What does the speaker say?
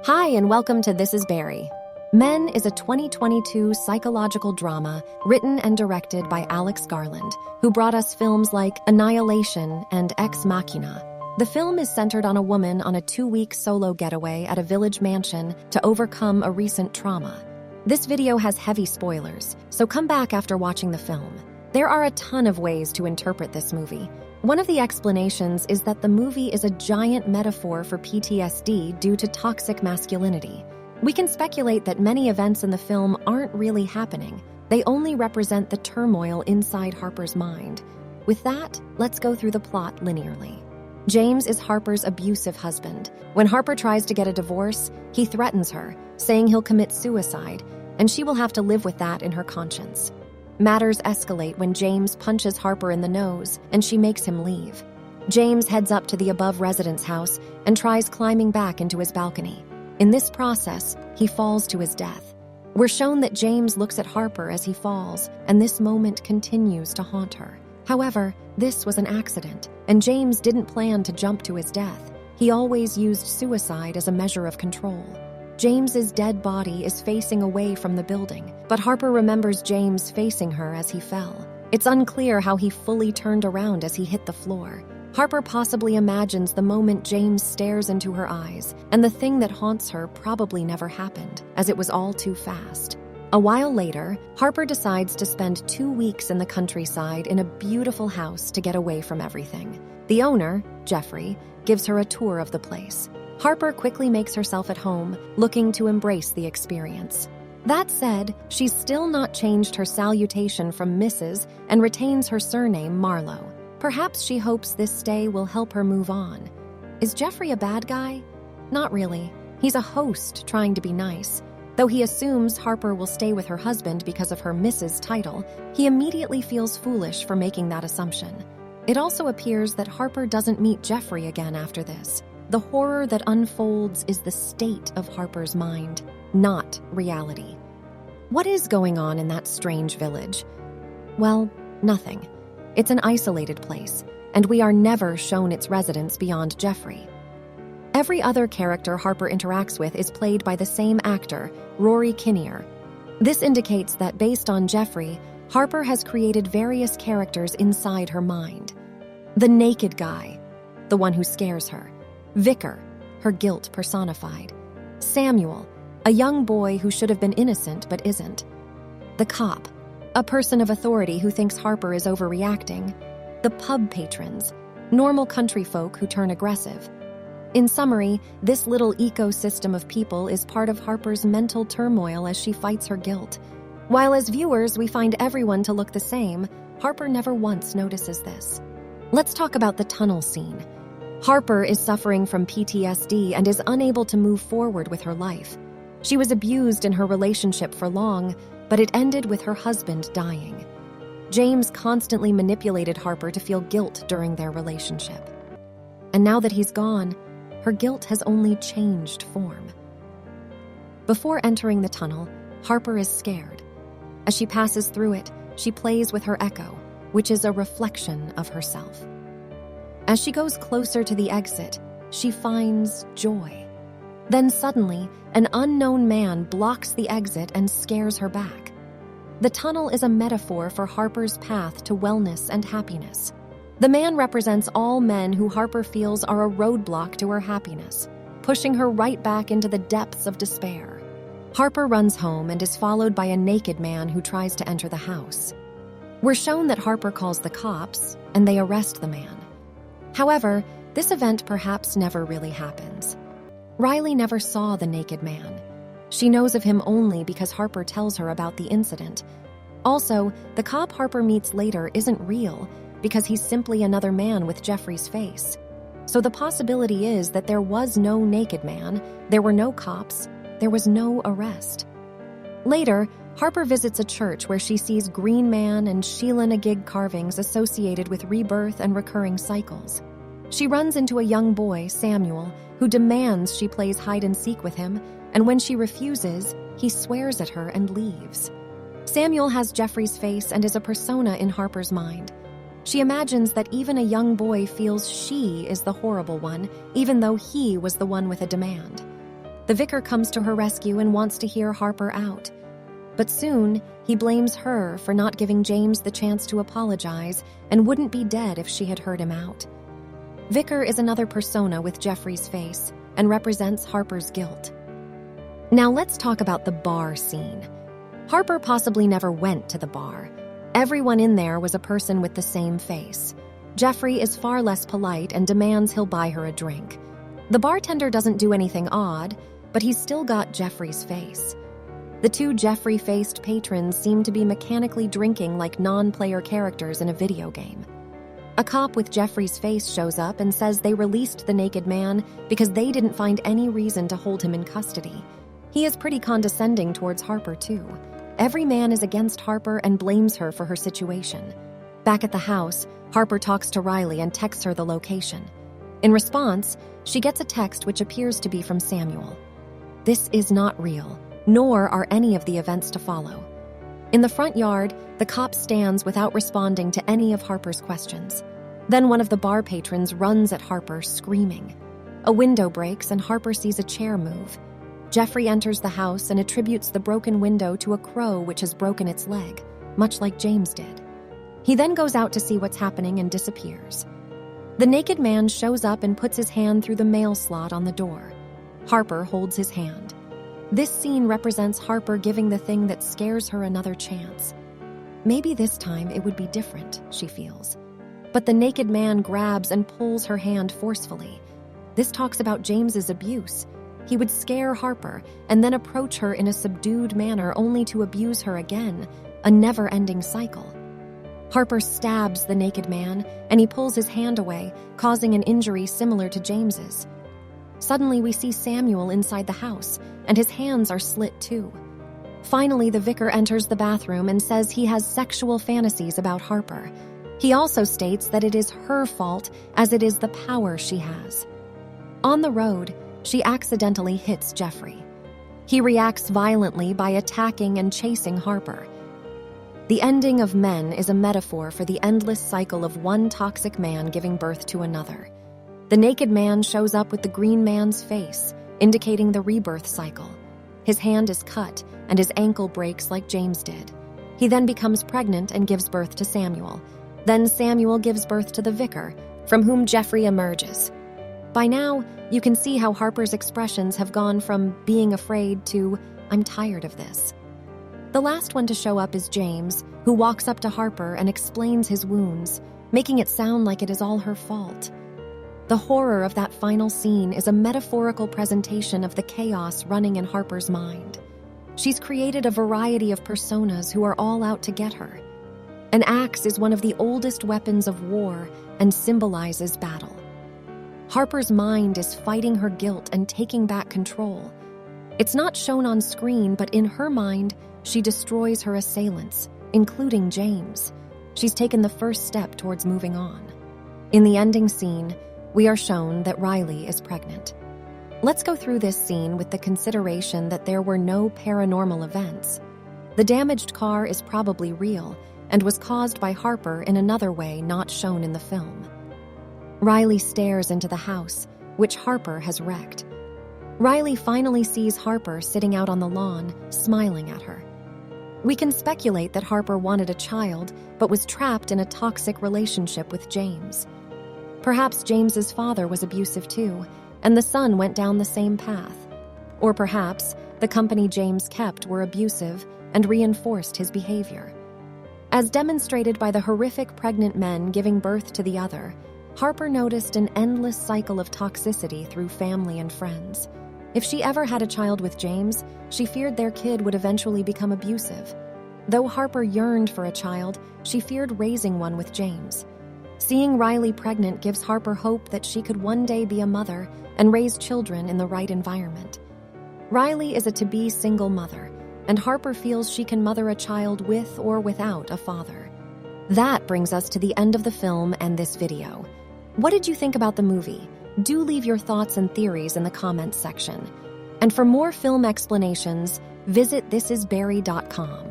Hi, and welcome to This is Barry. Men is a 2022 psychological drama written and directed by Alex Garland, who brought us films like Annihilation and Ex Machina. The film is centered on a woman on a 2-week solo getaway at a village mansion to overcome a recent trauma. This video has heavy spoilers, so come back after watching the film. There are a ton of ways to interpret this movie. One of the explanations is that the movie is a giant metaphor for PTSD due to toxic masculinity. We can speculate that many events in the film aren't really happening. They only represent the turmoil inside Harper's mind. With that, let's go through the plot linearly. James is Harper's abusive husband. When Harper tries to get a divorce, he threatens her, saying he'll commit suicide, and she will have to live with that in her conscience. Matters escalate when James punches Harper in the nose, and she makes him leave. James heads up to the above residence house and tries climbing back into his balcony. In this process, he falls to his death. We're shown that James looks at Harper as he falls, and this moment continues to haunt her. However, this was an accident, and James didn't plan to jump to his death. He always used suicide as a measure of control. James's dead body is facing away from the building, but Harper remembers James facing her as he fell. It's unclear how he fully turned around as he hit the floor. Harper possibly imagines the moment James stares into her eyes, and the thing that haunts her probably never happened, as it was all too fast. A while later, Harper decides to spend 2 weeks in the countryside in a beautiful house to get away from everything. The owner, Geoffrey, gives her a tour of the place. Harper quickly makes herself at home, looking to embrace the experience. That said, she's still not changed her salutation from Mrs. and retains her surname Marlowe. Perhaps she hopes this stay will help her move on. Is Geoffrey a bad guy? Not really. He's a host trying to be nice. Though he assumes Harper will stay with her husband because of her Mrs. title, he immediately feels foolish for making that assumption. It also appears that Harper doesn't meet Geoffrey again after this. The horror that unfolds is the state of Harper's mind, not reality. What is going on in that strange village? Well, nothing. It's an isolated place, and we are never shown its residents beyond Geoffrey. Every other character Harper interacts with is played by the same actor, Rory Kinnear. This indicates that based on Geoffrey, Harper has created various characters inside her mind. The naked guy, the one who scares her. Vicar, her guilt personified. Samuel, a young boy who should have been innocent but isn't. The cop, a person of authority who thinks Harper is overreacting. The pub patrons, normal country folk who turn aggressive. In summary, this little ecosystem of people is part of Harper's mental turmoil as she fights her guilt. While as viewers we find everyone to look the same, Harper never once notices this. Let's talk about the tunnel scene. Harper is suffering from PTSD and is unable to move forward with her life. She was abused in her relationship for long, but it ended with her husband dying. James constantly manipulated Harper to feel guilt during their relationship. And now that he's gone, her guilt has only changed form. Before entering the tunnel, Harper is scared. As she passes through it, she plays with her echo, which is a reflection of herself. As she goes closer to the exit, she finds joy. Then suddenly, an unknown man blocks the exit and scares her back. The tunnel is a metaphor for Harper's path to wellness and happiness. The man represents all men who Harper feels are a roadblock to her happiness, pushing her right back into the depths of despair. Harper runs home and is followed by a naked man who tries to enter the house. We're shown that Harper calls the cops, and they arrest the man. However, this event perhaps never really happens. Riley never saw the naked man. She knows of him only because Harper tells her about the incident. Also, the cop Harper meets later isn't real because he's simply another man with Geoffrey's face. So the possibility is that there was no naked man, there were no cops, there was no arrest. Later, Harper visits a church where she sees Green Man and Sheila Nagig carvings associated with rebirth and recurring cycles. She runs into a young boy, Samuel, who demands she plays hide-and-seek with him, and when she refuses, he swears at her and leaves. Samuel has Geoffrey's face and is a persona in Harper's mind. She imagines that even a young boy feels she is the horrible one, even though he was the one with a demand. The vicar comes to her rescue and wants to hear Harper out. But soon, he blames her for not giving James the chance to apologize and wouldn't be dead if she had heard him out. Vicar is another persona with Geoffrey's face and represents Harper's guilt. Now let's talk about the bar scene. Harper possibly never went to the bar. Everyone in there was a person with the same face. Geoffrey is far less polite and demands he'll buy her a drink. The bartender doesn't do anything odd, but he's still got Geoffrey's face. The two Geoffrey-faced patrons seem to be mechanically drinking like non-player characters in a video game. A cop with Geoffrey's face shows up and says they released the naked man because they didn't find any reason to hold him in custody. He is pretty condescending towards Harper, too. Every man is against Harper and blames her for her situation. Back at the house, Harper talks to Riley and texts her the location. In response, she gets a text which appears to be from Samuel. This is not real, nor are any of the events to follow. In the front yard, the cop stands without responding to any of Harper's questions. Then one of the bar patrons runs at Harper, screaming. A window breaks and Harper sees a chair move. Geoffrey enters the house and attributes the broken window to a crow which has broken its leg, much like James did. He then goes out to see what's happening and disappears. The naked man shows up and puts his hand through the mail slot on the door. Harper holds his hand. This scene represents Harper giving the thing that scares her another chance. Maybe this time it would be different, she feels. But the naked man grabs and pulls her hand forcefully. This talks about James's abuse. He would scare Harper and then approach her in a subdued manner only to abuse her again, a never-ending cycle. Harper stabs the naked man and he pulls his hand away, causing an injury similar to James's. Suddenly we see Samuel inside the house, and his hands are slit too. Finally, the vicar enters the bathroom and says he has sexual fantasies about Harper. He also states that it is her fault as it is the power she has. On the road, she accidentally hits Geoffrey. He reacts violently by attacking and chasing Harper. The ending of Men is a metaphor for the endless cycle of one toxic man giving birth to another. The naked man shows up with the green man's face, indicating the rebirth cycle. His hand is cut and his ankle breaks like James did. He then becomes pregnant and gives birth to Samuel. Then Samuel gives birth to the vicar, from whom Geoffrey emerges. By now, you can see how Harper's expressions have gone from being afraid to, I'm tired of this. The last one to show up is James, who walks up to Harper and explains his wounds, making it sound like it is all her fault. The horror of that final scene is a metaphorical presentation of the chaos running in Harper's mind. She's created a variety of personas who are all out to get her. An axe is one of the oldest weapons of war and symbolizes battle. Harper's mind is fighting her guilt and taking back control. It's not shown on screen, but in her mind, she destroys her assailants, including James. She's taken the first step towards moving on. In the ending scene, we are shown that Riley is pregnant. Let's go through this scene with the consideration that there were no paranormal events. The damaged car is probably real and was caused by Harper in another way not shown in the film. Riley stares into the house, which Harper has wrecked. Riley finally sees Harper sitting out on the lawn, smiling at her. We can speculate that Harper wanted a child, but was trapped in a toxic relationship with James. Perhaps James's father was abusive too, and the son went down the same path. Or perhaps the company James kept were abusive and reinforced his behavior. As demonstrated by the horrific pregnant men giving birth to the other, Harper noticed an endless cycle of toxicity through family and friends. If she ever had a child with James, she feared their kid would eventually become abusive. Though Harper yearned for a child, she feared raising one with James. Seeing Riley pregnant gives Harper hope that she could one day be a mother and raise children in the right environment. Riley is a to-be single mother, and Harper feels she can mother a child with or without a father. That brings us to the end of the film and this video. What did you think about the movie? Do leave your thoughts and theories in the comments section. And for more film explanations, visit thisisbarry.com.